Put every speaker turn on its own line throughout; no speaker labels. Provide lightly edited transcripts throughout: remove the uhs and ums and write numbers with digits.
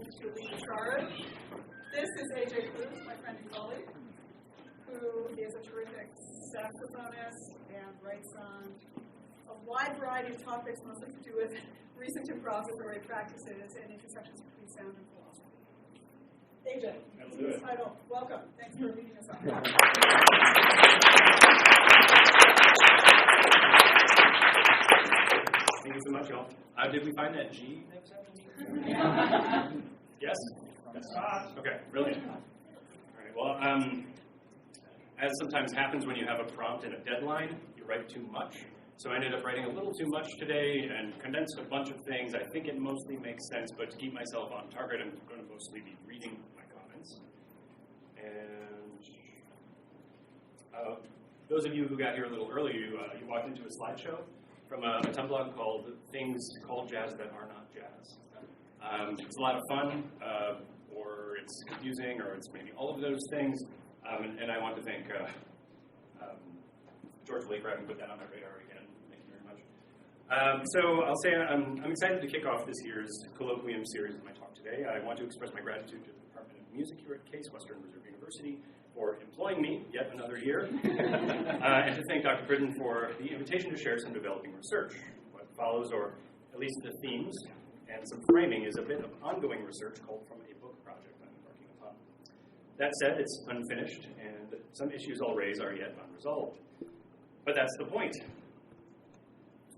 to lead the charge. This is A.J. Cruz, my friend and colleague, who is a terrific saxophonist and writes on a wide variety of topics, mostly to do with recent improvisatory practices and intersections between sound and philosophy. A.J., title, welcome. Thanks for leading us on.
Thank you so much, y'all. Did we find that G that was happening? Yes? Okay, brilliant. All right, well, as sometimes happens when you have a prompt and a deadline, you write too much. So I ended up writing a little too much today and condensed a bunch of things. I think it mostly makes sense, but to keep myself on target, I'm going to mostly be reading my comments. And those of you who got here a little early, you walked into a slideshow from a tumblr called Things Called Jazz That Are Not Jazz. It's a lot of fun, or it's confusing, or it's maybe all of those things. And I want to thank George Lee for having put that on my radar again. Thank you very much. So I'll say I'm excited to kick off this year's Colloquium series with my talk today. I want to express my gratitude to the Department of Music here at Case Western Reserve University for employing me yet another year, and to thank Dr. Payton for the invitation to share some developing research. What follows, or at least the themes and some framing, is a bit of ongoing research called from a book project I'm working upon. That said, it's unfinished, and some issues I'll raise are yet unresolved. But that's the point.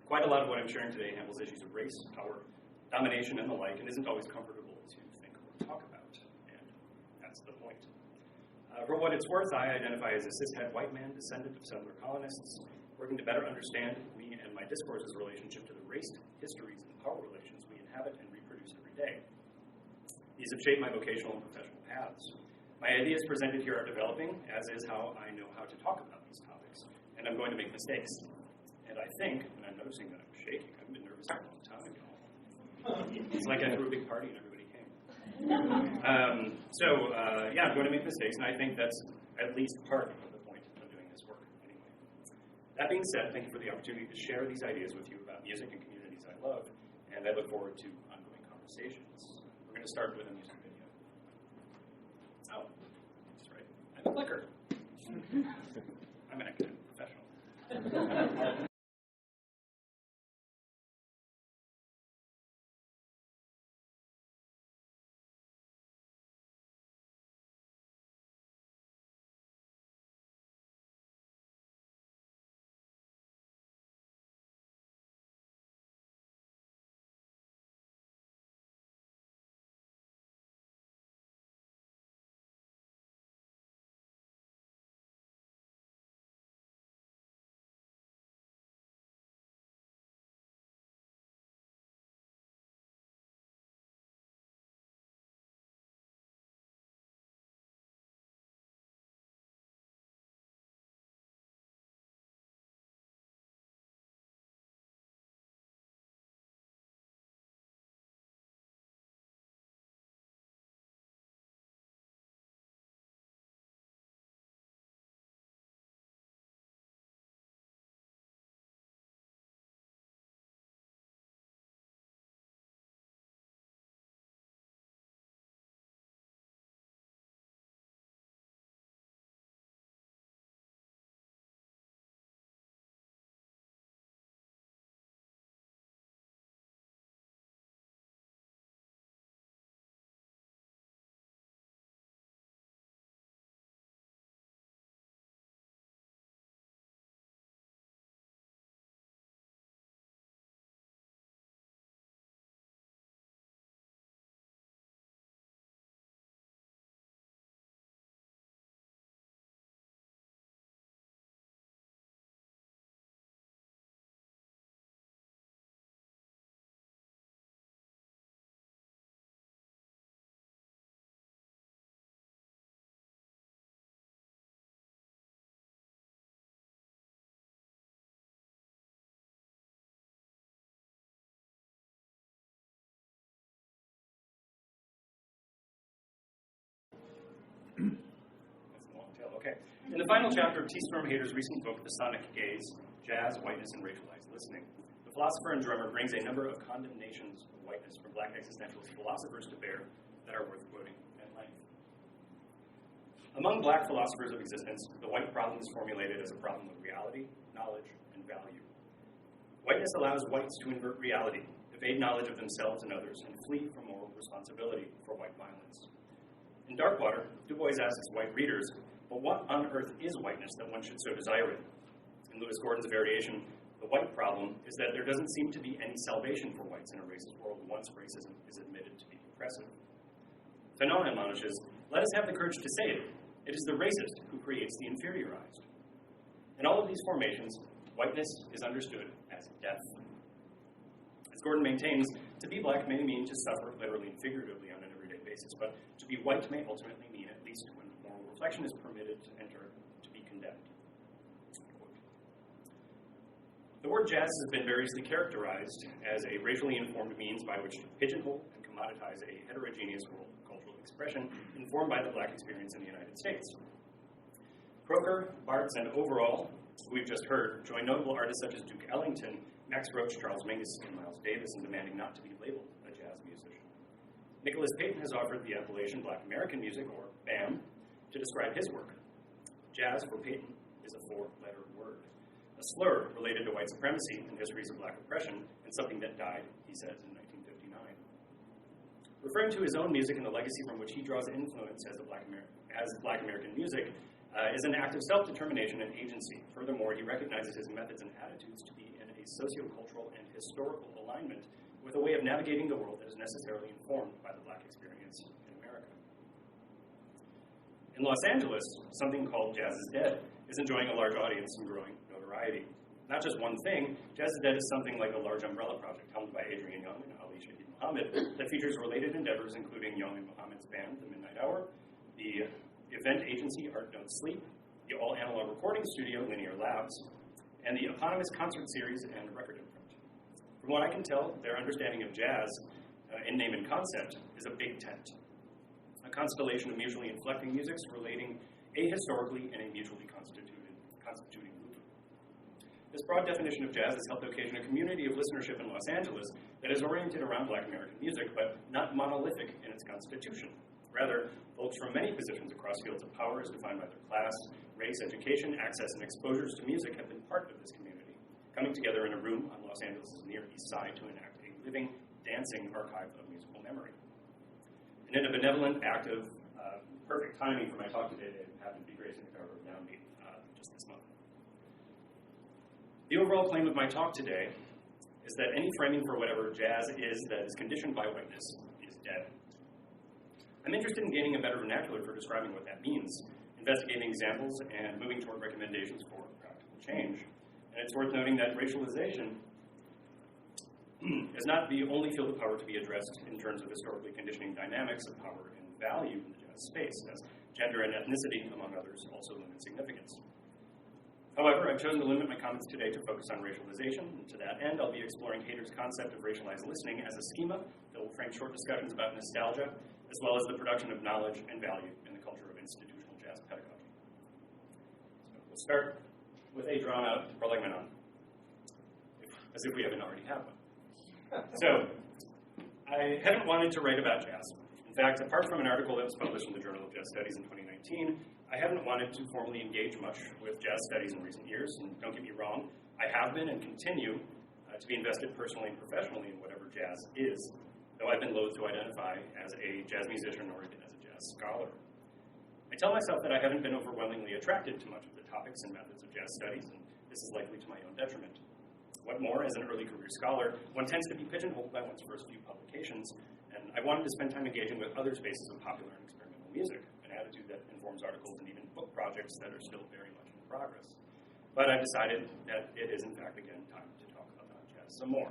Quite a lot of what I'm sharing today handles issues of race, power, domination, and the like, and isn't always comfortable to think or talk about. And that's the point. For what it's worth, I identify as a cishet white man, descendant of settler colonists, working to better understand me and my discourse's relationship to the race, histories, and power relations we inhabit and reproduce every day. These have shaped my vocational and professional paths. My ideas presented here are developing, as is how I know how to talk about these topics, and I'm going to make mistakes. And I think, and I'm noticing that I'm shaking, I've been nervous for a long time, y'all. It's like I threw a big party and everybody came. Yeah, I'm going to make mistakes, and I think that's at least part of the point of doing this work anyway. That being said, thank you for the opportunity to share these ideas with you about music and communities I love, and I look forward to ongoing conversations. We're going to start with a music video. Oh, that's right. I'm a clicker. I'm an academic professional. Okay. In the final chapter of T Storm Heter's recent book, The Sonic Gaze, Jazz, Whiteness, and Racialized Listening, philosopher and drummer brings a number of condemnations of whiteness from black existentialist philosophers to bear that are worth quoting at length. Among black philosophers of existence, the white problem is formulated as a problem of reality, knowledge, and value. Whiteness allows whites to invert reality, evade knowledge of themselves and others, and flee from moral responsibility for white violence. In Darkwater, Du Bois asks white readers, but what on earth is whiteness that one should so desire it? In Lewis Gordon's variation, the white problem is that there doesn't seem to be any salvation for whites in a racist world once racism is admitted to be oppressive. Fanon admonishes, let us have the courage to say it. It is the racist who creates the inferiorized. In all of these formations, whiteness is understood as death. As Gordon maintains, to be black may mean to suffer literally and figuratively on an everyday basis, but to be white may ultimately mean, at least when moral reflection is permitted to enter, to be condemned. The word jazz has been variously characterized as a racially informed means by which to pigeonhole and commoditize a heterogeneous world of cultural expression informed by the black experience in the United States. Croker, Bartz, and Overall, who we've just heard, join notable artists such as Duke Ellington, Max Roach, Charles Mingus, and Miles Davis in demanding not to be labeled a jazz musician. Nicholas Payton has offered the appellation Black American music, or BAM, to describe his work. Jazz, for Payton, is a four-letter word, a slur related to white supremacy and histories of black oppression, and something that died, he says, in 1959. Referring to his own music and the legacy from which he draws influence as Black American music, is an act of self-determination and agency. Furthermore, he recognizes his methods and attitudes to be in a sociocultural and historical alignment with a way of navigating the world that is necessarily informed by the black experience in America. In Los Angeles, something called Jazz is Dead is enjoying a large audience and growing notoriety. Not just one thing, Jazz is Dead is something like a large umbrella project helmed by Adrian Young and Ali Shaheed Muhammad that features related endeavors including Young and Muhammad's band, The Midnight Hour, the event agency Art Don't Sleep, the all-analog recording studio Linear Labs, and the eponymous concert series and record imprint. From what I can tell, their understanding of jazz in name and concept is a big tent, a constellation of mutually inflecting musics relating ahistorically in a mutually constituting group. This broad definition of jazz has helped occasion a community of listenership in Los Angeles that is oriented around Black American music, but not monolithic in its constitution. Rather, folks from many positions across fields of power as defined by their class, race, education, access, and exposures to music have been part of this community, coming together in a room on Los Angeles' Near East Side to enact a living, dancing archive of musical memory. And in a benevolent act of perfect timing for my talk today, I happened to be gracing the cover of Downbeat just this month. The overall claim of my talk today is that any framing for whatever jazz is that is conditioned by whiteness is dead. I'm interested in gaining a better vernacular for describing what that means, investigating examples, and moving toward recommendations for practical change. And it's worth noting that racialization is not the only field of power to be addressed in terms of historically conditioning dynamics of power and value in the jazz space, as gender and ethnicity, among others, also limit significance. However, I've chosen to limit my comments today to focus on racialization, and to that end, I'll be exploring Heter's concept of racialized listening as a schema that will frame short discussions about nostalgia, as well as the production of knowledge and value in the culture of institutional jazz pedagogy. So we'll start with a drawn-out prolegmenon, as if we haven't already had one. So, I haven't wanted to write about jazz. In fact, apart from an article that was published in the Journal of Jazz Studies in 2019, I haven't wanted to formally engage much with jazz studies in recent years, and don't get me wrong, I have been and continue to be invested personally and professionally in whatever jazz is, though I've been loath to identify as a jazz musician or even as a jazz scholar. I tell myself that I haven't been overwhelmingly attracted to much of the topics and methods of jazz studies, and this is likely to my own detriment. What more, as an early career scholar, one tends to be pigeonholed by one's first few publications, and I wanted to spend time engaging with other spaces of popular and experimental music, an attitude that informs articles and even book projects that are still very much in progress. But I decided that it is, in fact, again, time to talk about jazz some more.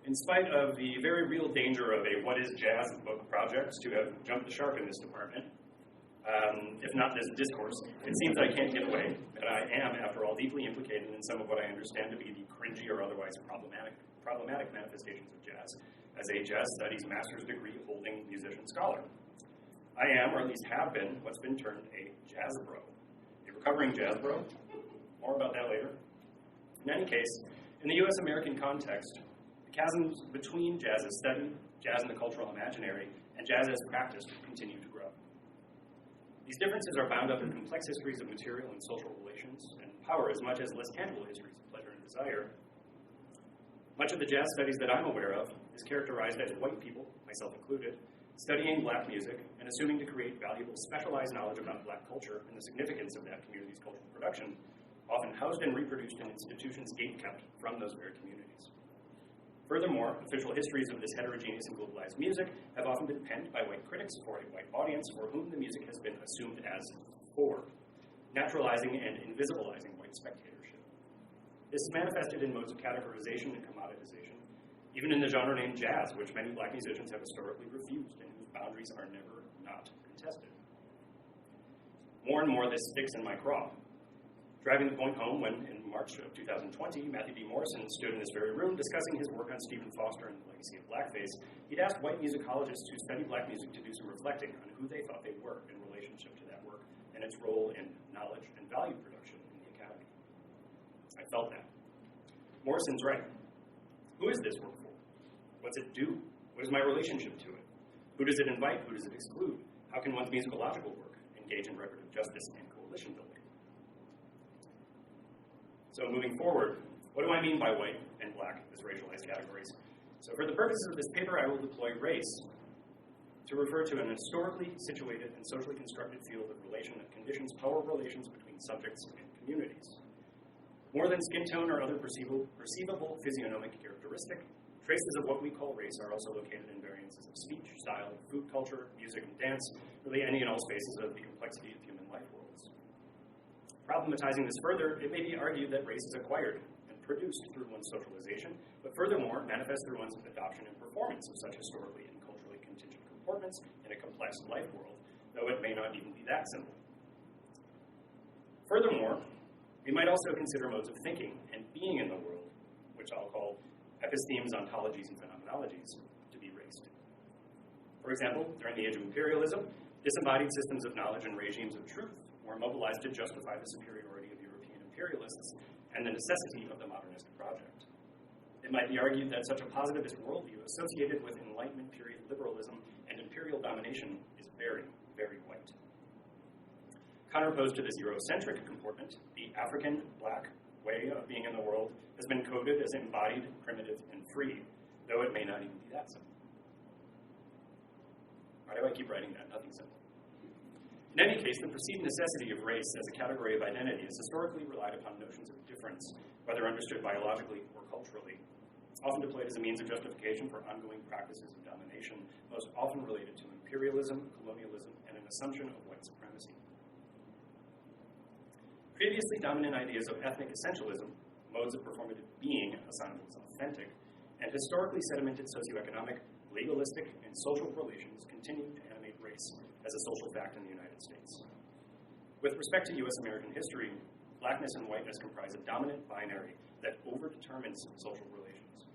In spite of the very real danger of a What is Jazz book project to have jumped the shark in this department, if not this discourse, it seems I can't get away, that I am, after all, deeply implicated in some of what I understand to be the cringy or otherwise problematic manifestations of jazz as a jazz studies master's degree holding musician scholar. I am, or at least have been, what's been termed a jazz bro. A recovering jazz bro. More about that later. In any case, in the U.S. American context, the chasms between jazz as study, jazz in the cultural imaginary, and jazz as practice continue to grow. These differences are bound up in complex histories of material and social relations and power as much as less tangible histories of pleasure and desire. Much of the jazz studies that I'm aware of is characterized as white people, myself included, studying black music and assuming to create valuable specialized knowledge about black culture and the significance of that community's cultural production, often housed and reproduced in institutions gate-kept from those very communities. Furthermore, official histories of this heterogeneous and globalized music have often been penned by white critics for a white audience for whom the music has been assumed as for, naturalizing and invisibilizing white spectatorship. This is manifested in modes of categorization and commoditization, even in the genre named jazz, which many black musicians have historically refused and whose boundaries are never not contested. More and more, this sticks in my craw. Driving the point home when, in March of 2020, Matthew D. Morrison stood in this very room discussing his work on Stephen Foster and the legacy of blackface, he'd asked white musicologists who study black music to do some reflecting on who they thought they were in relationship to that work and its role in knowledge and value production in the academy. I felt that. Morrison's right. Who is this work for? What's it do? What is my relationship to it? Who does it invite? Who does it exclude? How can one's musicological work engage in reparative justice and coalition building? So moving forward, what do I mean by white and black as racialized categories? So for the purposes of this paper, I will deploy race to refer to an historically situated and socially constructed field of relation that conditions power relations between subjects and communities. More than skin tone or other perceivable physiognomic characteristic, traces of what we call race are also located in variances of speech, style, food culture, music, and dance, really any and all spaces of the complexity of human life worlds. Problematizing this further, it may be argued that race is acquired and produced through one's socialization, but furthermore manifests through one's adoption and performance of such historically and culturally contingent comportments in a complex life world, though it may not even be that simple. Furthermore, we might also consider modes of thinking and being in the world, which I'll call epistemes, ontologies, and phenomenologies, to be raced. For example, during the age of imperialism, disembodied systems of knowledge and regimes of truth were mobilized to justify the superiority of European imperialists and the necessity of the modernist project. It might be argued that such a positivist worldview associated with Enlightenment period liberalism and imperial domination is very, very white. Counterposed to this Eurocentric comportment, the African black way of being in the world has been coded as embodied, primitive, and free, though it may not even be that simple. Why do I keep writing that? Nothing simple. In any case, the perceived necessity of race as a category of identity has historically relied upon notions of difference, whether understood biologically or culturally, often deployed as a means of justification for ongoing practices of domination, most often related to imperialism, colonialism, and an assumption of white supremacy. Previously dominant ideas of ethnic essentialism, modes of performative being assignable as authentic, and historically sedimented socioeconomic, legalistic, and social relations continue to animate race as a social fact in the United States. With respect to U.S. American history, blackness and whiteness comprise a dominant binary that overdetermines social relations.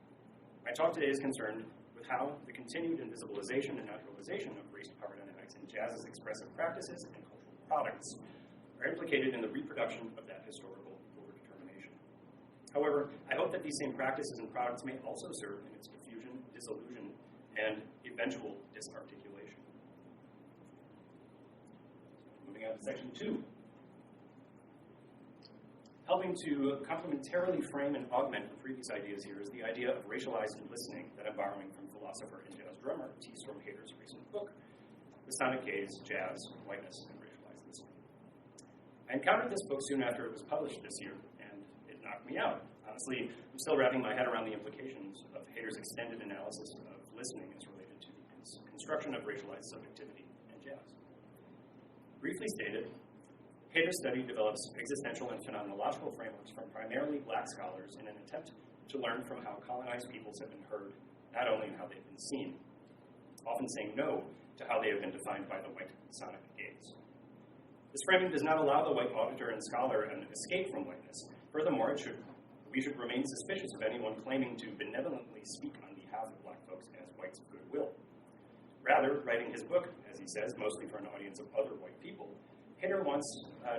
My talk today is concerned with how the continued invisibilization and naturalization of race power dynamics in jazz's expressive practices and cultural products are implicated in the reproduction of that historical overdetermination. However, I hope that these same practices and products may also serve in its diffusion, disillusion, and eventual disarticulation. Moving on to section 2. Helping to complementarily frame and augment the previous ideas here is the idea of racialized listening that I'm borrowing from philosopher and jazz drummer T Storm Heter's recent book, The Sonic Gaze, Jazz, Whiteness, and Racialized Listening. I encountered this book soon after it was published this year, and it knocked me out. Honestly, I'm still wrapping my head around the implications of Heter's extended analysis of listening as related to the construction of racialized subjectivity and jazz. Briefly stated, Heter's study develops existential and phenomenological frameworks from primarily black scholars in an attempt to learn from how colonized peoples have been heard, not only in how they've been seen, often saying no to how they have been defined by the white sonic gaze. This framing does not allow the white auditor and scholar an escape from whiteness. Furthermore, we should remain suspicious of anyone claiming to benevolently speak on behalf of black folks as whites of goodwill. Rather, writing his book, as he says, mostly for an audience of other white people, Heter wants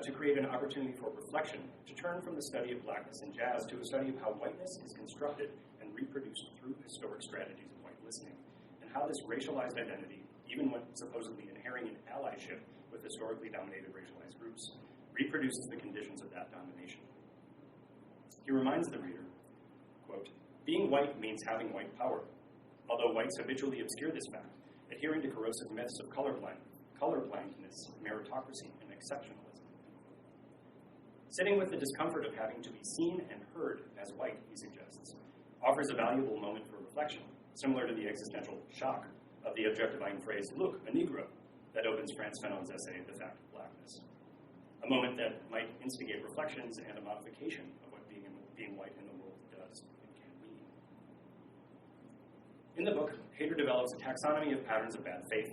to create an opportunity for reflection, to turn from the study of blackness in jazz to a study of how whiteness is constructed and reproduced through historic strategies of white listening, and how this racialized identity, even when supposedly inhering in allyship with historically dominated racialized groups, reproduces the conditions of that domination. He reminds the reader, quote, "Being white means having white power, although whites habitually obscure this fact, adhering to corrosive myths of colorblindness, meritocracy, and exceptionalism." Sitting with the discomfort of having to be seen and heard as white, he suggests, offers a valuable moment for reflection, similar to the existential shock of the objectifying phrase, "Look, a Negro," that opens Frantz Fanon's essay, The Fact of Blackness. A moment that might instigate reflections and a modification of what being white in the world does and can mean. In the book, Heter develops a taxonomy of patterns of bad faith.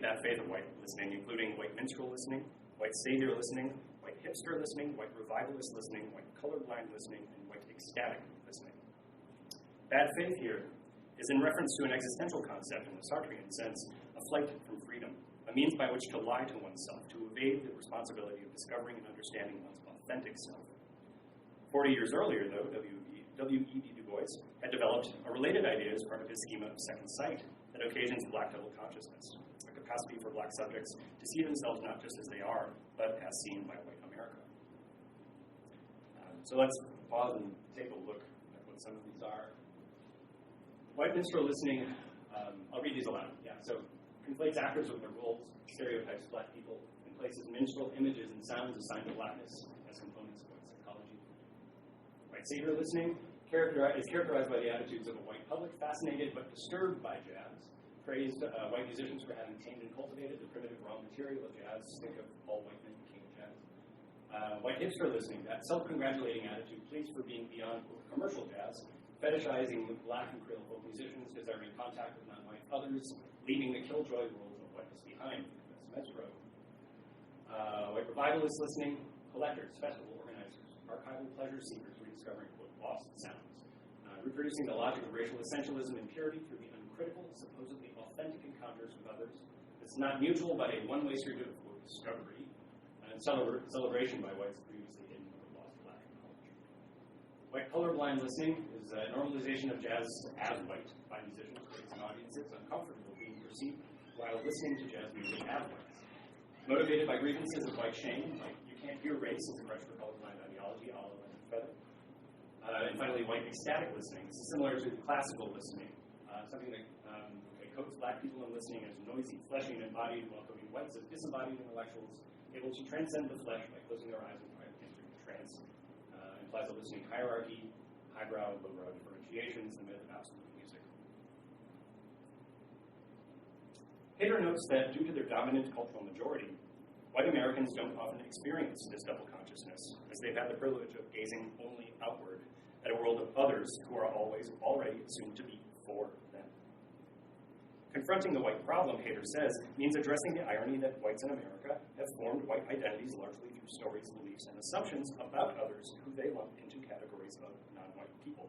Bad faith of white listening, including white minstrel listening, white savior listening, white hipster listening, white revivalist listening, white colorblind listening, and white ecstatic listening. Bad faith here is in reference to an existential concept in the Sartrean sense, a flight from freedom, a means by which to lie to oneself, to evade the responsibility of discovering and understanding one's authentic self. 40 years earlier, though, W.E.B. Du Bois had developed a related idea as part of his schema of second sight that occasions black double consciousness, a capacity for black subjects to see themselves not just as they are, but as seen by white America. So let's pause and take a look at what some of these are. White minstrel listening, I'll read these aloud. So conflates actors with their roles, stereotypes black people, and places minstrel images and sounds assigned to blackness as components of white psychology. White savior listening is characterized by the attitudes of a white public fascinated but disturbed by jazz, praised white musicians for having tamed and cultivated the primitive raw material of jazz. Think of all white men became jazz. White hipster listening, that self-congratulating attitude, pleased for being beyond commercial jazz, fetishizing black and creole folk musicians, desiring contact with non-white others, leaving the killjoy roles of whiteness behind. That's Metro. White revivalist listening, collectors, festival organizers, archival pleasure seekers rediscovering quote, lost sounds, reproducing the logic of racial essentialism and purity through the uncritical, supposedly authentic encounters with others. It's not mutual, but a one-way street of quote, discovery and celebration by whites previously hidden or lost black culture. White colorblind listening is a normalization of jazz as white by musicians, critics, and audiences uncomfortable being perceived while listening to jazz music as whites. Motivated by grievances of white shame, like you can't hear race as a crutch for colorblind ideology, all of feather. And finally, white ecstatic listening. This is similar to classical listening, something that codes black people in listening as noisy, fleshy, and embodied, while coding whites as disembodied intellectuals, able to transcend the flesh by closing their eyes and entering the trance. Implies a listening hierarchy, highbrow, lowbrow differentiations, the myth of absolute music. Heter notes that due to their dominant cultural majority, white Americans don't often experience this double consciousness, as they've had the privilege of gazing only outward at a world of others who are always already assumed to be for them. Confronting the white problem, Heter says, means addressing the irony that whites in America have formed white identities largely through stories, beliefs, and assumptions about others who they lump into categories of non-white people.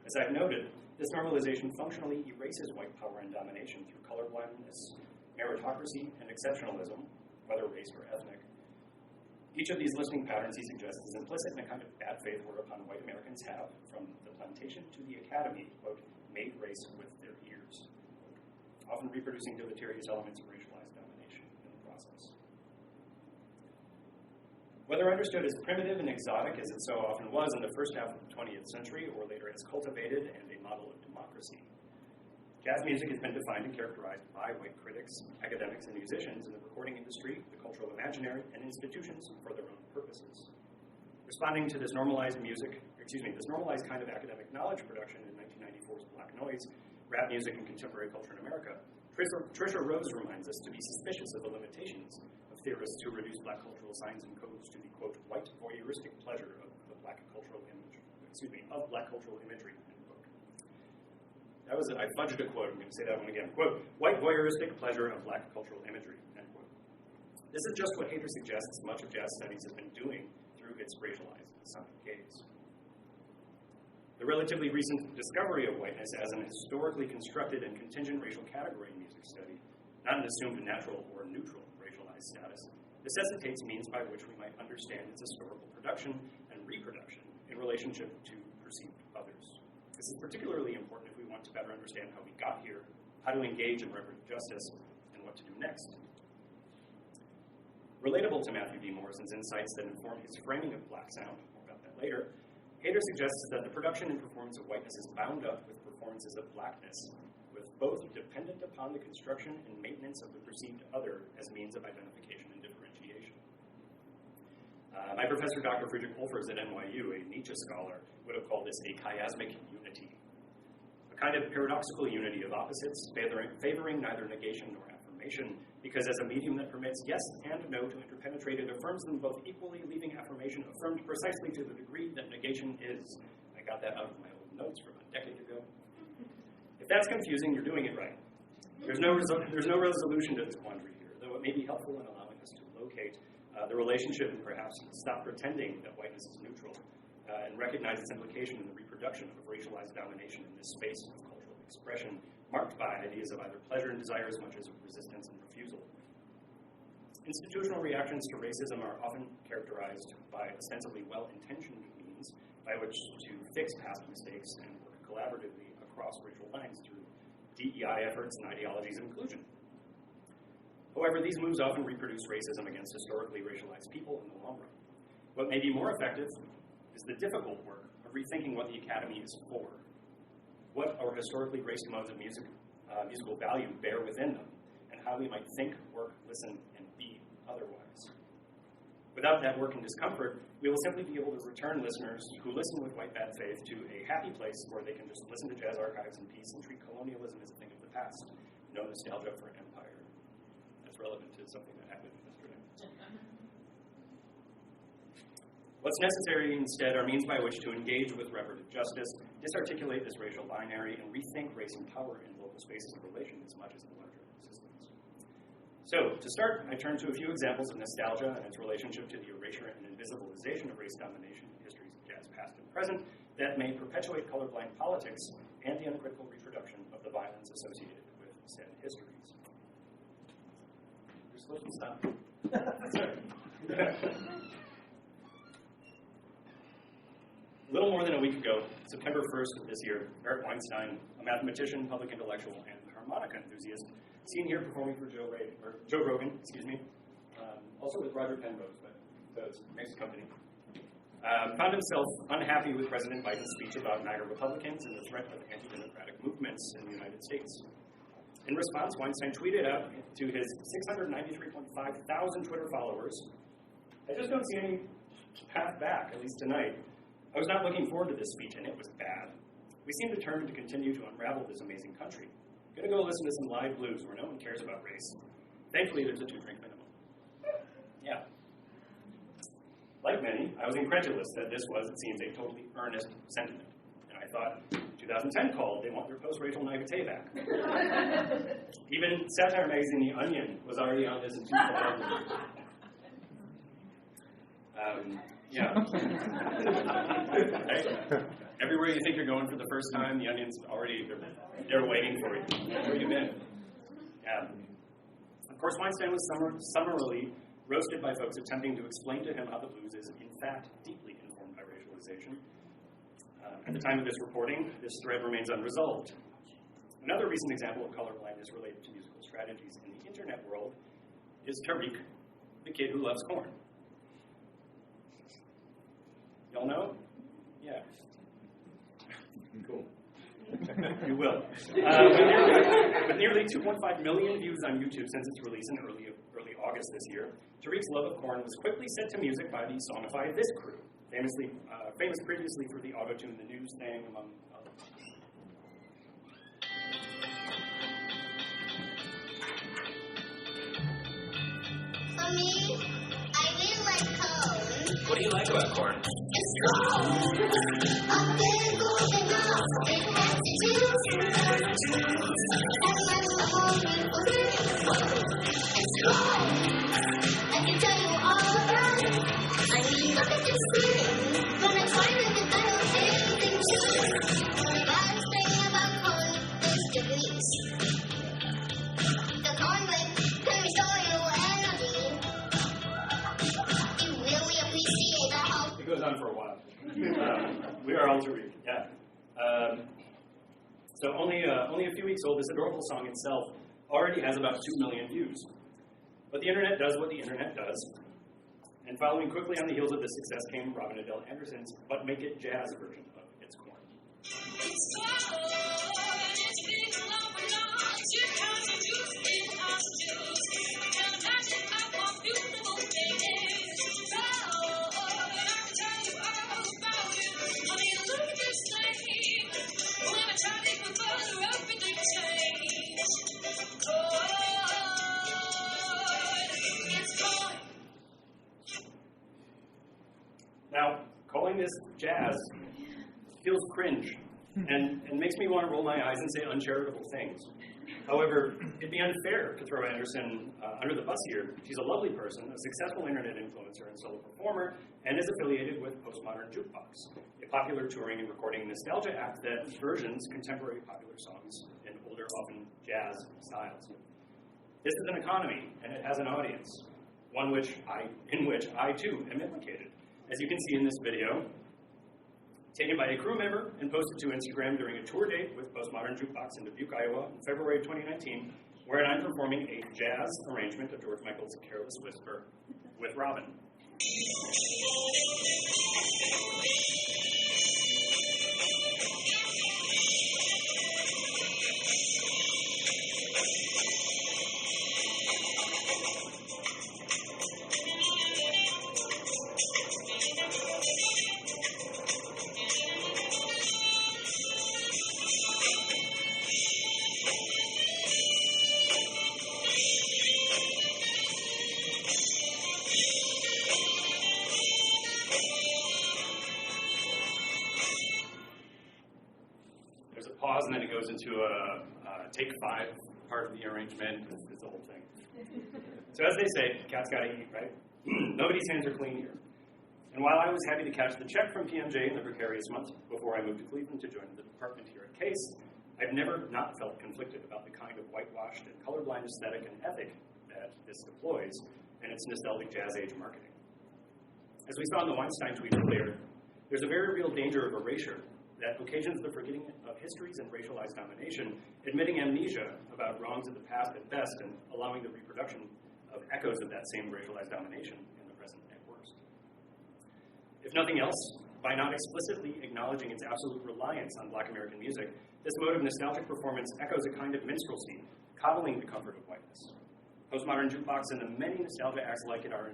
As I've noted, this normalization functionally erases white power and domination through colorblindness, meritocracy, and exceptionalism, whether race or ethnic. Each of these listening patterns, he suggests, is implicit in a kind of bad faith whereupon white Americans have, from the plantation to the academy, quote, made race with their ears, often reproducing deleterious elements of racialized domination in the process. Whether understood as primitive and exotic, as it so often was in the first half of the 20th century, or later as cultivated and a model of democracy, jazz music has been defined and characterized by white critics, academics, and musicians in the recording industry, the cultural imaginary, and institutions for their own purposes. Responding to this normalized kind of academic knowledge production in 1994's Black Noise, rap music and contemporary culture in America, Trisha Rose reminds us to be suspicious of the limitations of theorists who reduce black cultural signs and codes to the, quote, white voyeuristic pleasure of black cultural imagery, I fudged a quote. I'm going to say that one again. Quote, white voyeuristic pleasure of black cultural imagery, end quote. This is just what Heter suggests much of jazz studies has been doing through its racialized sonic gaze. The relatively recent discovery of whiteness as an historically constructed and contingent racial category in music study, not an assumed natural or neutral racialized status, necessitates means by which we might understand its historical production and reproduction in relationship to perceived others. This is particularly important if we want to better understand how we got here, how to engage in reparative justice, and what to do next. Relatable to Matthew D. Morrison's insights that inform his framing of black sound, more about that later, Heter suggests that the production and performance of whiteness is bound up with performances of blackness, with both dependent upon the construction and maintenance of the perceived other as means of identification and differentiation. My professor, Dr. Friedrich Wolfers at NYU, a Nietzsche scholar, would have called this a chiasmic unity, a kind of paradoxical unity of opposites, favoring neither negation nor affirmation, because as a medium that permits yes and no to interpenetrate, it affirms them both equally, leaving affirmation affirmed precisely to the degree that negation is. I got that out of my old notes from a decade ago. If that's confusing, you're doing it right. There's no resolution to this quandary here, though it may be helpful in allowing us to locate the relationship and perhaps stop pretending that whiteness is neutral and recognize its implication in the reproduction of racialized domination in this space of cultural expression, marked by ideas of either pleasure and desire as much as resistance and refusal. Institutional reactions to racism are often characterized by ostensibly well-intentioned means by which to fix past mistakes and work collaboratively across racial lines through DEI efforts and ideologies of inclusion. However, these moves often reproduce racism against historically racialized people in the long run. What may be more effective is the difficult work of rethinking what the Academy is for, what our historically racist modes of musical value bear within them, and how we might think, work, listen, and be otherwise. Without that work and discomfort, we will simply be able to return listeners who listen with white bad faith to a happy place where they can just listen to jazz archives in peace and treat colonialism as a thing of the past, no nostalgia for empire. That's relevant to something that happened yesterday. What's necessary instead are means by which to engage with reparative justice, disarticulate this racial binary, and rethink race and power in local spaces of relation as much as in larger systems. So, to start, I turn to a few examples of nostalgia and its relationship to the erasure and invisibilization of race domination in histories of jazz past and present that may perpetuate colorblind politics and the uncritical reproduction of the violence associated with said histories. You're supposed to stop. A little more than a week ago, September 1st of this year, Eric Weinstein, a mathematician, public intellectual, and harmonica enthusiast, seen here performing for Joe Rogan, also with Roger Penrose, but those makes a company, found himself unhappy with President Biden's speech about MAGA Republicans and the threat of anti-democratic movements in the United States. In response, Weinstein tweeted out to his 693.5 thousand Twitter followers, "I just don't see any path back, at least tonight. I was not looking forward to this speech, and it was bad. We seem determined to continue to unravel this amazing country. Gonna go listen to some live blues where no one cares about race. Thankfully, there's a 2-drink minimum." Yeah. Like many, I was incredulous that this was, it seems, a totally earnest sentiment. And I thought, 2010 called, they want their post-racial naivete back. Even satire magazine The Onion was already on this in 2000. Yeah. Right? Everywhere you think you're going for the first time, the Onion's already, they're waiting for you. Where have you been? Yeah. Of course, Weinstein was summarily roasted by folks attempting to explain to him how the blues is, in fact, deeply informed by racialization. At the time of this reporting, this thread remains unresolved. Another recent example of colorblindness related to musical strategies in the internet world is Tariq, the kid who loves corn. Y'all know? Yeah. Cool. You will. With nearly 2.5 million views on YouTube since its release in early August this year, Tariq's love of corn was quickly set to music by the Songify This crew, famous previously for the auto-tune the news thing, among others.
For me, I really like corn.
What do you like about corn?
It's corn. A big golden house, big fancy juice. And my little beautiful dreams. It's corn. I can tell you all about it. I mean, look at this thing. When I find it, I don't say anything to it. The bad thing about corn is the grease. The corn bread can restore your energy. You really appreciate the hope.
It goes on for a while. Charles Reed, yeah. So only a few weeks old, this adorable song itself already has about 2 million views. But the internet does what the internet does. And following quickly on the heels of this success came Robin Adele Anderson's But Make It Jazz version of It's Corn. Now, calling this jazz feels cringe and makes me want to roll my eyes and say uncharitable things. However, it'd be unfair to throw Anderson under the bus here. She's a lovely person, a successful internet influencer and solo performer, and is affiliated with Postmodern Jukebox, a popular touring and recording nostalgia act that versions contemporary popular songs in older, often jazz styles. This is an economy, and it has an audience, one in which I too am implicated. As you can see in this video, taken by a crew member and posted to Instagram during a tour date with Postmodern Jukebox in Dubuque, Iowa, in February of 2019, wherein I'm performing a jazz arrangement of George Michael's Careless Whisper with Robin. Pause, and then it goes into a take 5 part of the arrangement. It's the whole thing. So as they say, cat's got to eat, right? Nobody's hands are clean here. And while I was happy to catch the check from PMJ in the precarious month before I moved to Cleveland to join the department here at Case, I've never not felt conflicted about the kind of whitewashed and colorblind aesthetic and ethic that this deploys in its nostalgic jazz age marketing. As we saw in the Weinstein tweet earlier, there's a very real danger of erasure that occasions the forgetting of histories and racialized domination, admitting amnesia about wrongs of the past at best, and allowing the reproduction of echoes of that same racialized domination in the present at worst. If nothing else, by not explicitly acknowledging its absolute reliance on Black American music, this mode of nostalgic performance echoes a kind of minstrelsy, coddling the comfort of whiteness. Postmodern Jukebox and the many nostalgia acts like it are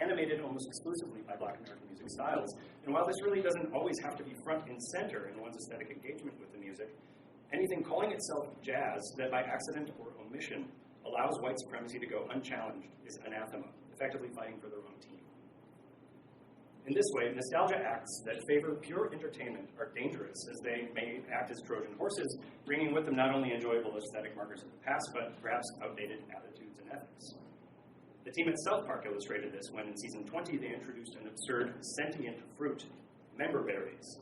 animated almost exclusively by Black American music styles. And while this really doesn't always have to be front and center in one's aesthetic engagement with the music, anything calling itself jazz that by accident or omission allows white supremacy to go unchallenged is anathema, effectively fighting for their own team. In this way, nostalgia acts that favor pure entertainment are dangerous, as they may act as Trojan horses, bringing with them not only enjoyable aesthetic markers of the past, but perhaps outdated attitudes and ethics. The team at South Park illustrated this when, in season 20, they introduced an absurd sentient fruit, member berries,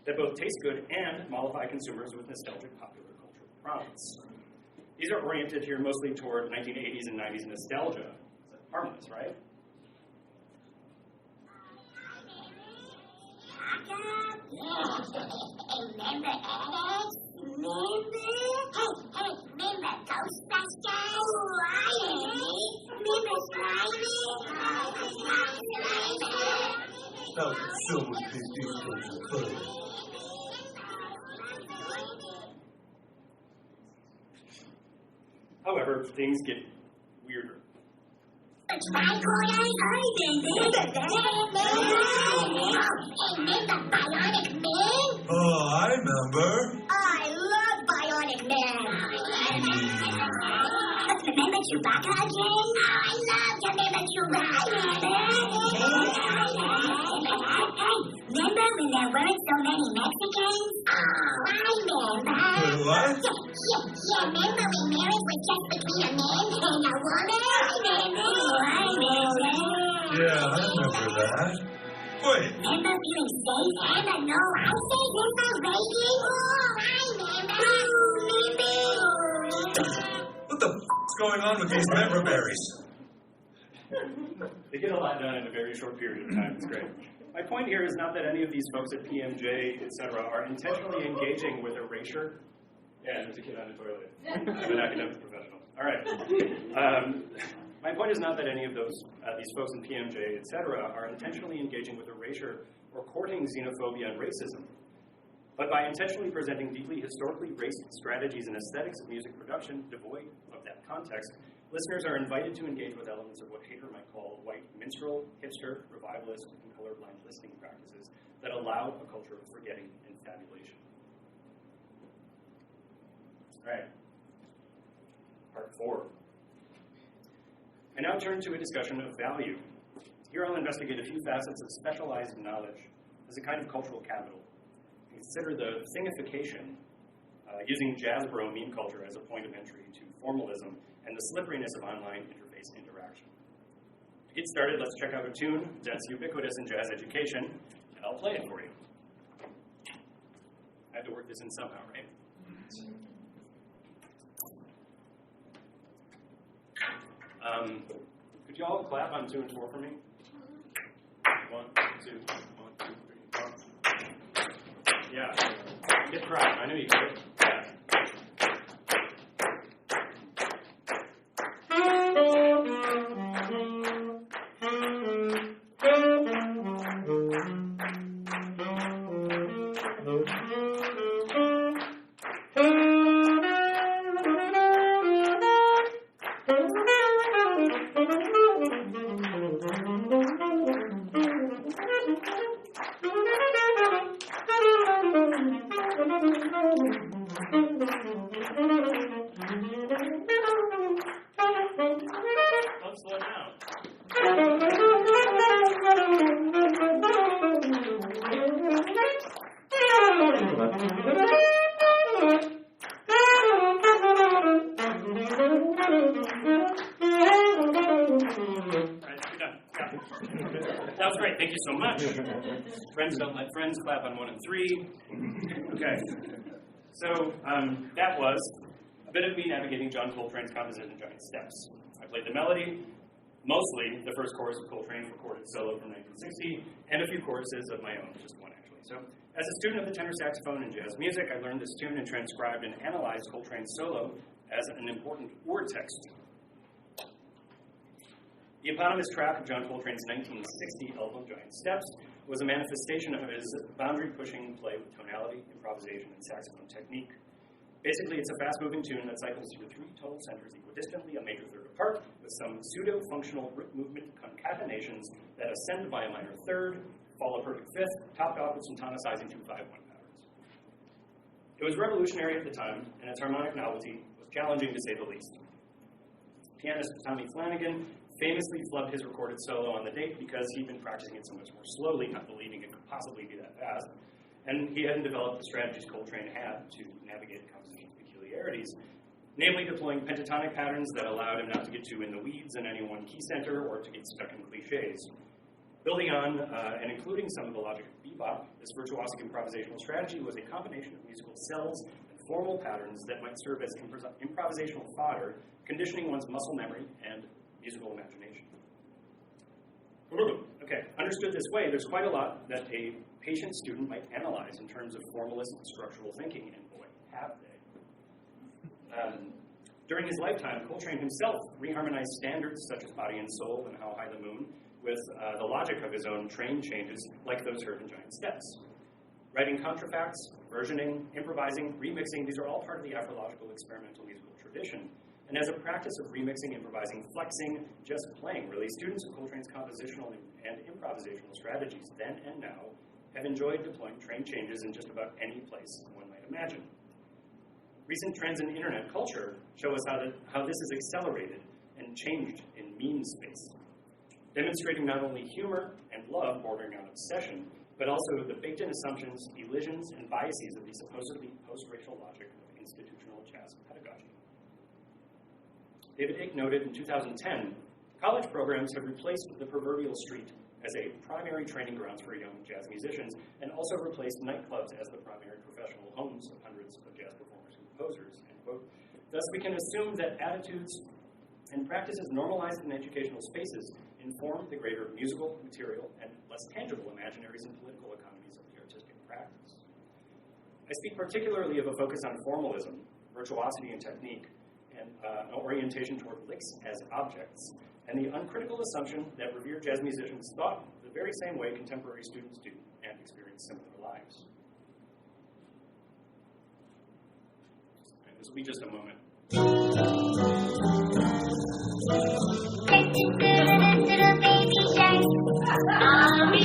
that both taste good and mollify consumers with nostalgic popular cultural promise. These are oriented here mostly toward 1980s and 90s nostalgia. It's harmless, right?
Remember Alex? Remember Ghostbusters? Remember Slimy?
Felt so good.
However, things get weirder.
Remember Bionic Man?
Oh, I remember.
I love Bionic Man. Remember Chewbacca again? I love to remember Chewbacca. Remember when there weren't so many Mexicans? Oh, I remember.
What?
Yeah, remember when marriage was just between a man and a woman? I remember.
Yeah, I remember that. Wait.
Remember feeling safe and a no ices in the radio? Oh, I remember.
What the f***'s going on with these member berries?
They get a lot done in a very short period of time. It's great. My point here is not that any of these folks at PMJ, etc., are intentionally engaging with erasure. Yeah, there's a kid on the toilet. I'm an academic professional. All right. My point is not that any of these folks in PMJ, etc., are intentionally engaging with erasure or courting xenophobia and racism, but by intentionally presenting deeply historically racist strategies and aesthetics of music production devoid of that context, listeners are invited to engage with elements of what Heter might call white minstrel, hipster, revivalist, and colorblind listening practices that allow a culture of forgetting and fabulation. All right. Part 4. I now turn to a discussion of value. Here I'll investigate a few facets of specialized knowledge as a kind of cultural capital. Consider the thingification, using Jazzbro meme culture as a point of entry to formalism and the slipperiness of online interface interaction. To get started, let's check out a tune that's ubiquitous in jazz education, and I'll play it for you. I had to work this in somehow, right? Could you all clap on 2 and 4 for me? 1, 2, 1, 2, 3, 4. Yeah. Get proud. I knew you could. Yeah. Let's slow down. That was great. Thank you so much. Friends don't let friends. Clap on 1 and 3. Okay. So that was a bit of me navigating John Coltrane's composition Giant Steps. I played the melody, mostly the first chorus of Coltrane's recorded solo from 1960, and a few choruses of my own, just one actually. So as a student of the tenor saxophone and jazz music, I learned this tune and transcribed and analyzed Coltrane's solo as an important text. The eponymous track of John Coltrane's 1960 album, Giant Steps, was a manifestation of his boundary-pushing play with tonality, improvisation, and saxophone technique. Basically, it's a fast-moving tune that cycles through 3 tonal centers equidistantly, a major third apart, with some pseudo-functional movement concatenations that ascend by a minor third, fall a perfect fifth, topped off with some tonicizing 2-5-1 patterns. It was revolutionary at the time, and its harmonic novelty was challenging to say the least. Pianist Tommy Flanagan famously flubbed his recorded solo on the date because he'd been practicing it so much more slowly, not believing it could possibly be that fast, and he hadn't developed the strategies Coltrane had to navigate the composition's peculiarities, namely deploying pentatonic patterns that allowed him not to get too in the weeds in any one key center or to get stuck in cliches. Building on and including some of the logic of bebop, this virtuosic improvisational strategy was a combination of musical cells and formal patterns that might serve as improvisational fodder, conditioning one's muscle memory and musical imagination. Okay, understood this way, there's quite a lot that a patient student might analyze in terms of formalist structural thinking, and boy, have they. During his lifetime, Coltrane himself reharmonized standards such as Body and Soul and How High the Moon with the logic of his own train changes, like those heard in Giant Steps. Writing contrafacts, versioning, improvising, remixing, these are all part of the Afrological experimental musical tradition. And as a practice of remixing, improvising, flexing, just playing, really, students of Coltrane's compositional and improvisational strategies then and now have enjoyed deploying train changes in just about any place one might imagine. Recent trends in internet culture show us how this is accelerated and changed in meme space, demonstrating not only humor and love bordering on obsession, but also the baked-in assumptions, elisions, and biases of the supposedly post-racial logic of institutional jazz pedagogy. David Icke noted in 2010, college programs have replaced the proverbial street as a primary training grounds for young jazz musicians, and also replaced nightclubs as the primary professional homes of hundreds of jazz performers and composers, end quote. Thus, we can assume that attitudes and practices normalized in educational spaces inform the greater musical, material, and less tangible imaginaries and political economies of the artistic practice. I speak particularly of a focus on formalism, virtuosity and technique, and an orientation toward licks as objects, and the uncritical assumption that revered jazz musicians thought the very same way contemporary students do and experience similar lives. And this will be just a moment.
Little baby shark on me.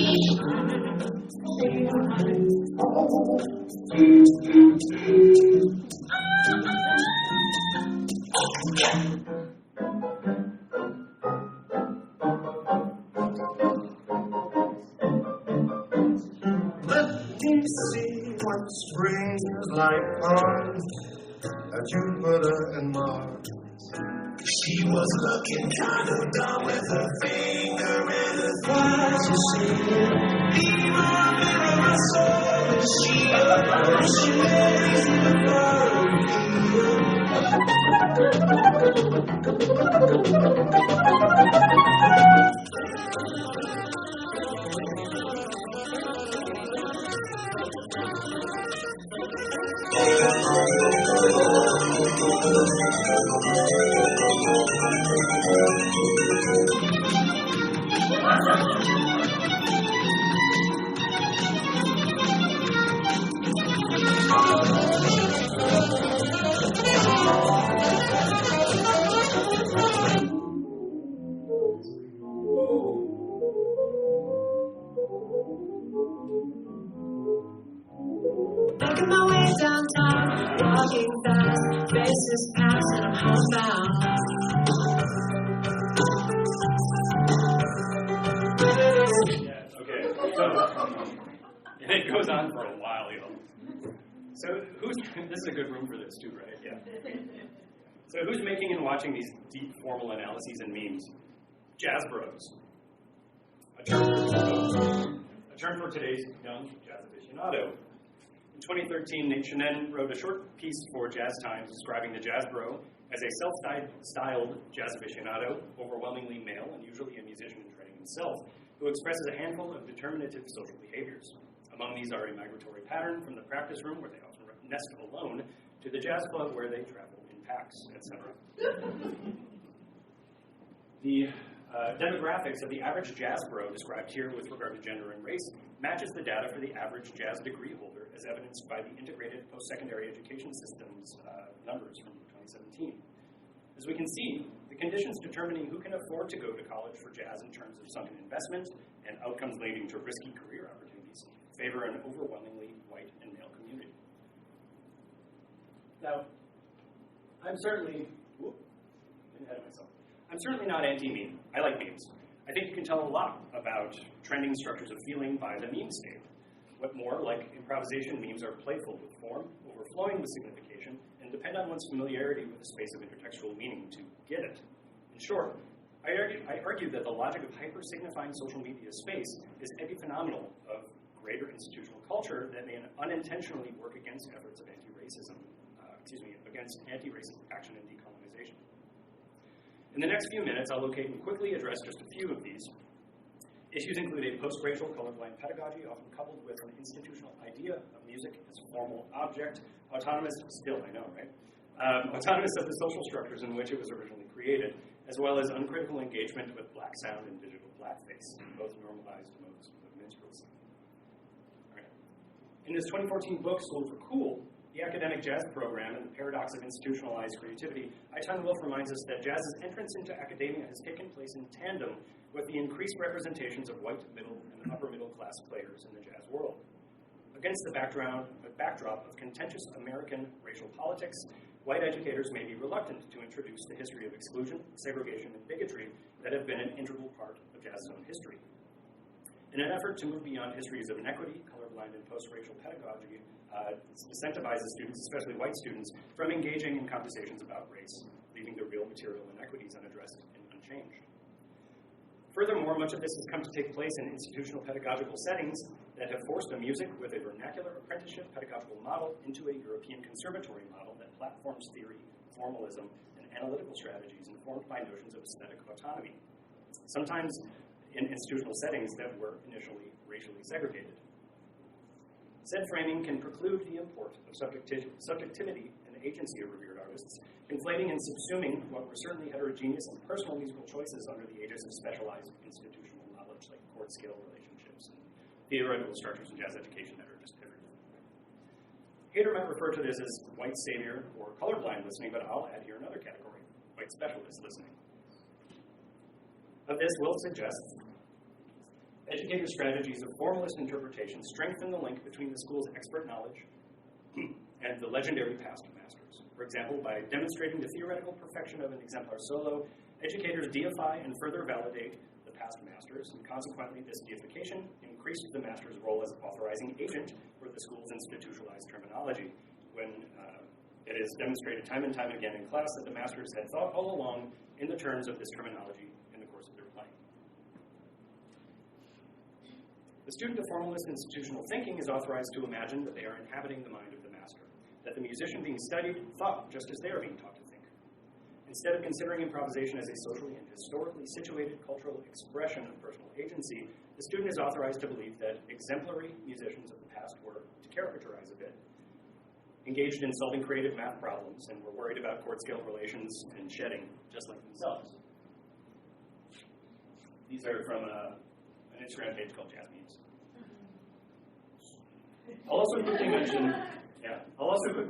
Let me see what spring is like on Jupiter and Mars. She was looking kind of dumb with her finger in her thighs. You see, mirror, mirror, my soul. She lays in the
Making my way downtown, walking fast, faces pass and I'm homebound.
Yeah, okay. So, and it goes on for a while, you know. So this is a good room for this too, right? Yeah. So who's making and watching these deep formal analyses and memes? Jazz bros. A term for today's young jazz aficionado. In 2013, Nate Chinen wrote a short piece for Jazz Times describing the jazz bro as a self-styled jazz aficionado, overwhelmingly male and usually a musician in training himself, who expresses a handful of determinative social behaviors. Among these are a migratory pattern from the practice room, where they often nest alone, to the jazz club, where they travel in packs, etc. The demographics of the average jazz bro described here with regard to gender and race matches the data for the average jazz degree holder, as evidenced by the integrated post-secondary education system's numbers from 2017. As we can see, the conditions determining who can afford to go to college for jazz in terms of sunken investment and outcomes leading to risky career opportunities favor an overwhelmingly white and male community. Now, I'm certainly not anti-meme. I like memes. I think you can tell a lot about trending structures of feeling by the meme state. What more, like improvisation, memes are playful with form, overflowing with signification, and depend on one's familiarity with the space of intertextual meaning to get it. In short, I argue that the logic of hyper-signifying social media space is epiphenomenal of greater institutional culture that may unintentionally work against efforts of against anti-racist action and decolonization. In the next few minutes, I'll locate and quickly address just a few of these. Issues include a post-racial colorblind pedagogy, often coupled with an institutional idea of music as a formal object, autonomous of the social structures in which it was originally created, as well as uncritical engagement with black sound and digital blackface, both normalized modes of minstrelsy. All right. In his 2014 book, School for Cool, The Academic Jazz Program and the Paradox of Institutionalized Creativity, Eitan Wolf reminds us that jazz's entrance into academia has taken place in tandem with the increased representations of white, middle, and upper-middle class players in the jazz world. Against the backdrop of contentious American racial politics, white educators may be reluctant to introduce the history of exclusion, segregation, and bigotry that have been an integral part of jazz's own history. In an effort to move beyond histories of inequity, colorblind, and post-racial pedagogy incentivizes students, especially white students, from engaging in conversations about race, leaving the real material inequities unaddressed and unchanged. Furthermore, much of this has come to take place in institutional pedagogical settings that have forced a music with a vernacular apprenticeship pedagogical model into a European conservatory model that platforms theory, formalism, and analytical strategies informed by notions of aesthetic autonomy. sometimes in institutional settings that were initially racially segregated. Said framing can preclude the import of subjectivity and agency of revered artists, conflating and subsuming what were certainly heterogeneous and personal musical choices under the aegis of specialized institutional knowledge like chord scale relationships and theoretical structures in jazz education that are just everywhere. Heter might refer to this as white savior or colorblind listening, but I'll add here another category, white specialist listening. Of this, Will suggests educator strategies of formalist interpretation strengthen the link between the school's expert knowledge and the legendary past masters. For example, by demonstrating the theoretical perfection of an exemplar solo, educators deify and further validate the past masters, and consequently this deification increased the master's role as authorizing agent for the school's institutionalized terminology, when it is demonstrated time and time again in class that the masters had thought all along in the terms of this terminology in the course of their playing. The student of formalist institutional thinking is authorized to imagine that they are inhabiting the mind of the master, that the musician being studied thought just as they are being taught to think. Instead of considering improvisation as a socially and historically situated cultural expression of personal agency, the student is authorized to believe that exemplary musicians of the past were, to characterize a bit, engaged in solving creative math problems and were worried about chord scale relations and shedding, just like themselves. These are from an Instagram page called Jazz Memes. I'll also quickly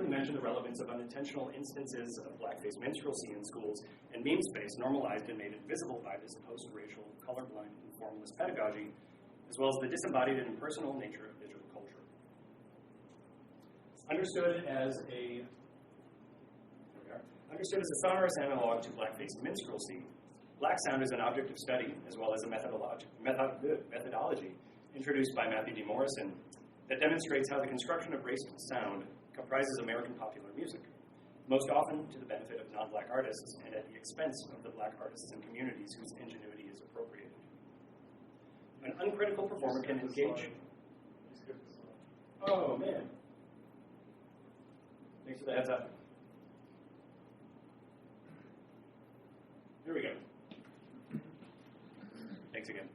mention the relevance of unintentional instances of blackface minstrelsy in schools and meme space normalized and made invisible by this post-racial, colorblind, and formalist pedagogy, as well as the disembodied and impersonal nature of digital culture. Understood as a sonorous analog to blackface minstrelsy, black sound is an object of study as well as a methodology introduced by Matthew D. Morrison that demonstrates how the construction of race sound comprises American popular music, most often to the benefit of non-black artists and at the expense of the black artists and communities whose ingenuity is appropriated. An uncritical performer can engage... Oh, man. Thanks for the heads up. Here we go. Thanks again.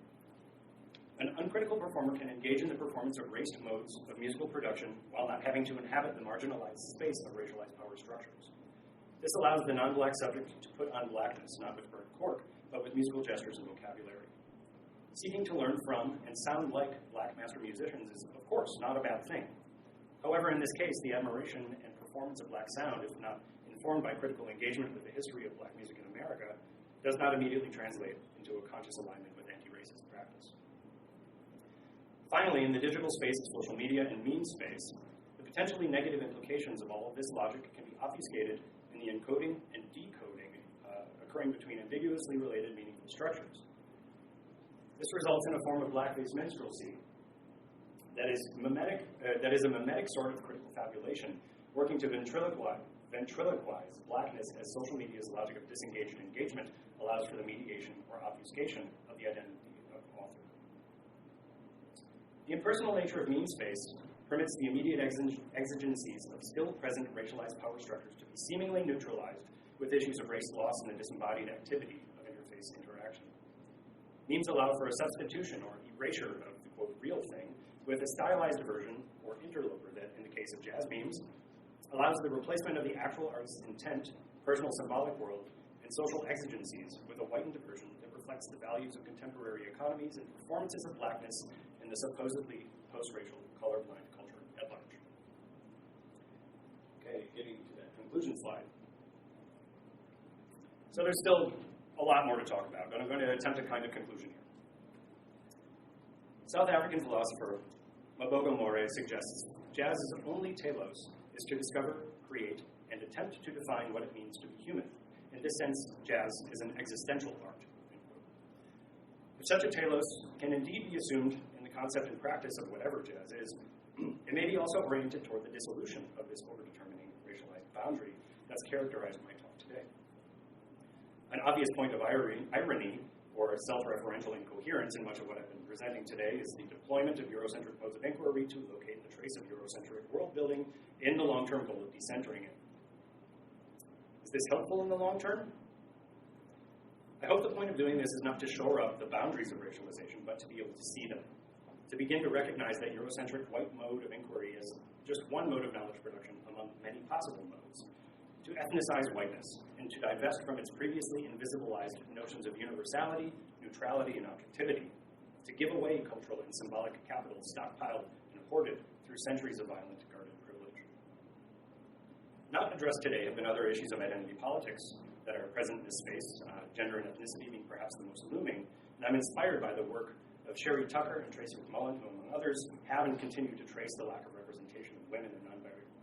An uncritical performer can engage in the performance of raced modes of musical production while not having to inhabit the marginalized space of racialized power structures. This allows the non-black subject to put on blackness, not with burnt cork, but with musical gestures and vocabulary. Seeking to learn from and sound like black master musicians is, of course, not a bad thing. However, in this case, the admiration and performance of black sound, if not informed by critical engagement with the history of black music in America, does not immediately translate into a conscious alignment with anti-racist practice. Finally, in the digital space of social media and meme space, the potentially negative implications of all of this logic can be obfuscated in the encoding and decoding occurring between ambiguously related meaningful structures. This results in a form of blackface minstrelsy that is a mimetic sort of critical fabulation, working to ventriloquize blackness as social media's logic of disengaged engagement allows for the mediation or obfuscation of the identity of the author. The impersonal nature of meme space permits the immediate exigencies of still present racialized power structures to be seemingly neutralized with issues of race loss and the disembodied activity of interface interaction. Memes allow for a substitution or erasure of the, quote, real thing with a stylized version or interloper that, in the case of jazz memes, allows the replacement of the actual artist's intent, personal symbolic world, and social exigencies with a whitened version that reflects the values of contemporary economies and performances of blackness in the supposedly post-racial, colorblind culture at large. Okay, getting to that conclusion slide. So there's still a lot more to talk about, but I'm going to attempt a kind of conclusion here. South African philosopher Maboga More suggests jazz's only telos is to discover, create, and attempt to define what it means to be human. In this sense, jazz is an existential art. If such a telos can indeed be assumed in the concept and practice of whatever jazz is, it may be also oriented toward the dissolution of this overdetermining racialized boundary that's characterized my talk today. An obvious point of irony or self-referential incoherence in much of what I've been presenting today is the deployment of Eurocentric modes of inquiry to locate the trace of Eurocentric world building in the long-term goal of decentering it. Is this helpful in the long term? I hope the point of doing this is not to shore up the boundaries of racialization, but to be able to see them, to begin to recognize that Eurocentric white mode of inquiry is just one mode of knowledge production among many possible modes, to ethnicize whiteness, and to divest from its previously invisibilized notions of universality, neutrality, and objectivity, to give away cultural and symbolic capital stockpiled and hoarded through centuries of violent guarded privilege. Not addressed today have been other issues of identity politics that are present in this space, gender and ethnicity being perhaps the most looming, and I'm inspired by the work of Sherry Tucker and Tracy McMullen, who, among others, have and continue to trace the lack of representation of women and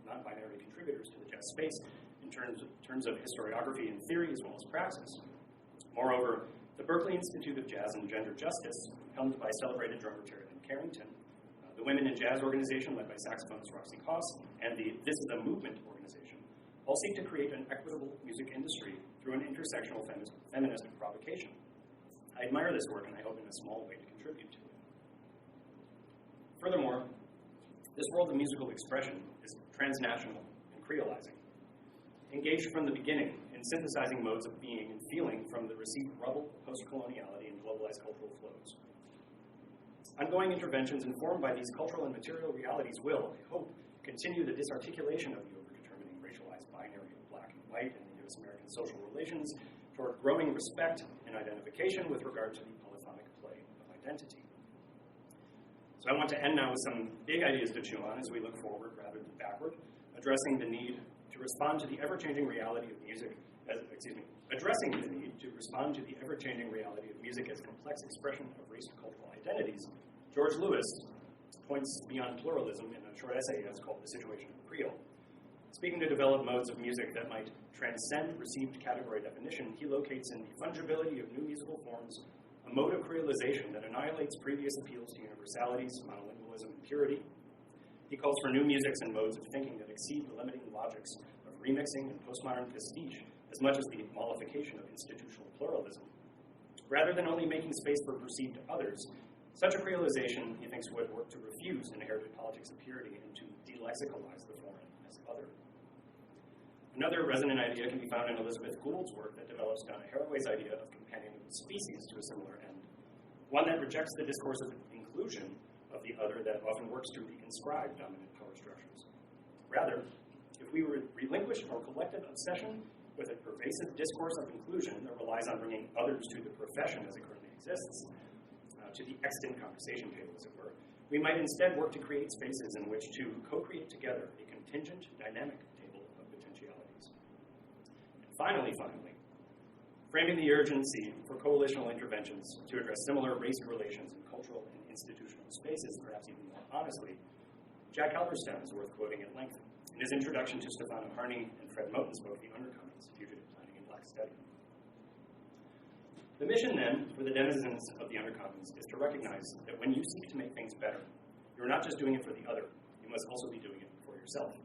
non-binary contributors to the jazz space in terms of historiography and theory as well as praxis. Moreover, the Berkeley Institute of Jazz and Gender Justice, helmed by celebrated drummer Terry Lynn Carrington, the Women in Jazz organization led by saxophonist Roxy Koss, and the This Is a Movement organization, all seek to create an equitable music industry through an intersectional feminist provocation. I admire this work, and I hope in a small way to contribute to it. Furthermore, this world of musical expression is transnational and creolizing, engaged from the beginning in synthesizing modes of being and feeling from the received rubble of post-coloniality and globalized cultural flows. Ongoing interventions informed by these cultural and material realities will, I hope, continue the disarticulation of the overdetermining racialized binary of black and white in the U.S. American social relations toward growing respect and identification with regard to the polyphonic play of identity. So I want to end now with some big ideas to chew on as we look forward rather than backward, addressing the need to respond to the ever-changing reality of music, addressing the need to respond to the ever-changing reality of music as complex expression of race and cultural identities. George Lewis points beyond pluralism in a short essay he has called The Situation of Creole. Speaking to develop modes of music that might transcend received category definition, he locates in the fungibility of new musical forms a mode of creolization that annihilates previous appeals to universalities, monolingualism, and purity. He calls for new musics and modes of thinking that exceed the limiting logics of remixing and postmodern pastiche as much as the mollification of institutional pluralism. Rather than only making space for perceived others, such a creolization, he thinks, would work to refuse inherited politics of purity and to delexicalize the foreign as other. Another resonant idea can be found in Elizabeth Gould's work that develops Donna Haraway's idea of companionable species to a similar end, one that rejects the discourse of inclusion of the other that often works through the inscribed dominant power structures. Rather, if we relinquish our collective obsession with a pervasive discourse of inclusion that relies on bringing others to the profession as it currently exists, to the extant conversation table, as it were, we might instead work to create spaces in which to co-create together a contingent, dynamic table of potentialities. And finally, framing the urgency for coalitional interventions to address similar race relations in cultural and institutional spaces, perhaps even more honestly, Jack Halberstam is worth quoting at length in his introduction to Stefano Harney and Fred Moten's book, The Undercommons, Fugitive Planning in Black Study. The mission, then, for the denizens of the Undercommons is to recognize that when you seek to make things better, you're not just doing it for the other, you must also be doing it for yourself.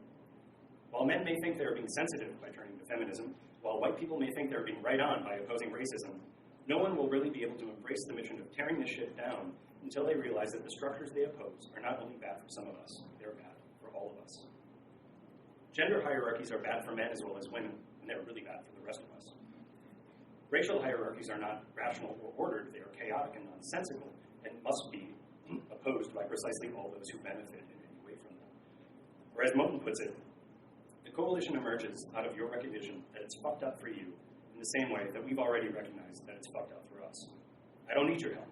While men may think they're being sensitive by turning to feminism, while white people may think they're being right on by opposing racism, no one will really be able to embrace the mission of tearing this shit down until they realize that the structures they oppose are not only bad for some of us, they're bad for all of us. Gender hierarchies are bad for men as well as women, and they're really bad for the rest of us. Racial hierarchies are not rational or ordered, they are chaotic and nonsensical, and must be opposed by precisely all those who benefit in any way from them. Or as Moten puts it, the coalition emerges out of your recognition that it's fucked up for you in the same way that we've already recognized that it's fucked up for us. I don't need your help.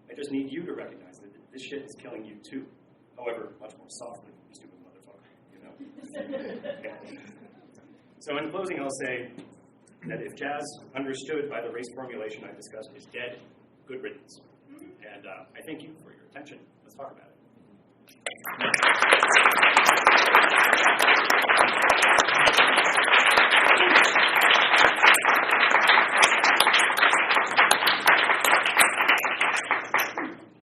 I just need you to recognize that this shit is killing you too. However, much more softly, you stupid motherfucker, you know? So in closing, I'll say that if jazz, understood by the race formulation I discussed, is dead, good riddance. And I thank you for your attention. Let's talk about it.